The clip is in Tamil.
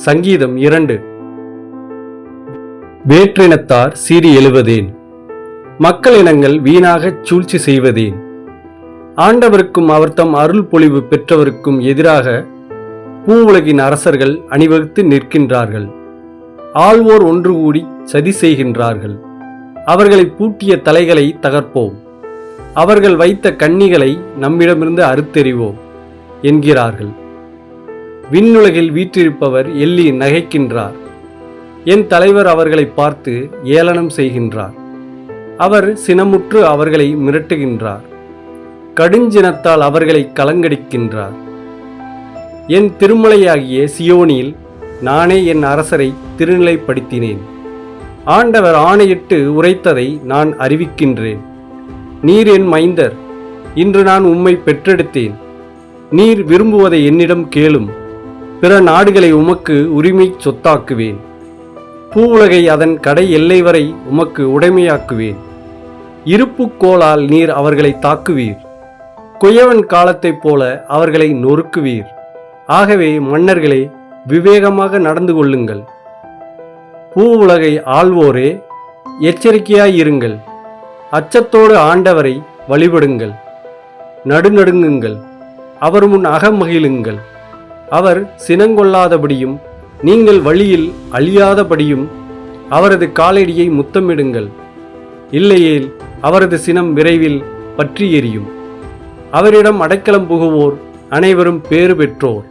சங்கீதம் 2. வேற்றினத்தார் சீறி எழுவதேன்? மக்கள் இனங்கள் வீணாகச் சூழ்ச்சி செய்வதேன்? ஆண்டவருக்கும் அவர்தம் அருள் பொழிவு பெற்றவருக்கும் எதிராக பூவுலகின் அரசர்கள் அணிவகுத்து நிற்கின்றார்கள். ஆள்வோர் ஒன்று கூடி சதி செய்கின்றார்கள். அவர்களை பூட்டிய தலைகளை தகர்ப்போம், அவர்கள் வைத்த கண்ணிகளை நம்மிடமிருந்து அறுத்தெறிவோம் என்கிறார்கள். விண்ணுலகில் வீற்றிருப்பவர் எள்ளி நகைக்கின்றார். என் தலைவர் அவர்களை பார்த்து ஏளனம் செய்கின்றார். அவர் சினமுற்று அவர்களை மிரட்டுகின்றார். கடுஞ்சினத்தால் அவர்களை கலங்கடிக்கின்றார். என் திருமலையாகிய சியோனில் நானே என் அரசரை திருநிலைப்படுத்தினேன். ஆண்டவர் ஆணையிட்டு உரைத்ததை நான் அறிவிக்கின்றேன். நீர் என் மைந்தர், இன்று நான் உம்மை பெற்றெடுத்தேன். நீர் விரும்புவதை என்னிடம் கேளும். பிற நாடுகளை உமக்கு உரிமை சொத்தாக்குவேன். பூவுலகை அதன் கடை எல்லை வரை உமக்கு உடைமையாக்குவேன். இருப்புக்கோளால் நீர் அவர்களை தாக்குவீர். குயவன் காலத்தைப் போல அவர்களை நொறுக்குவீர். ஆகவே மன்னர்களே, விவேகமாக நடந்து கொள்ளுங்கள். பூவுலகை ஆள்வோரே, எச்சரிக்கையாயிருங்கள். அச்சத்தோடு ஆண்டவரை வழிபடுங்கள். நடுநடுங்குங்கள், அவர் முன் அகமகிழுங்கள். அவர் சினங்கொள்ளாதபடியும் நீங்கள் வழியில் அழியாதபடியும் அவரது காலடியை முத்தமிடுங்கள். இல்லையேல் அவரது சினம் விரைவில் பற்றி எரியும். அவரிடம் அடைக்கலம் புகுவோர் அனைவரும் பேறு பெற்றோர்.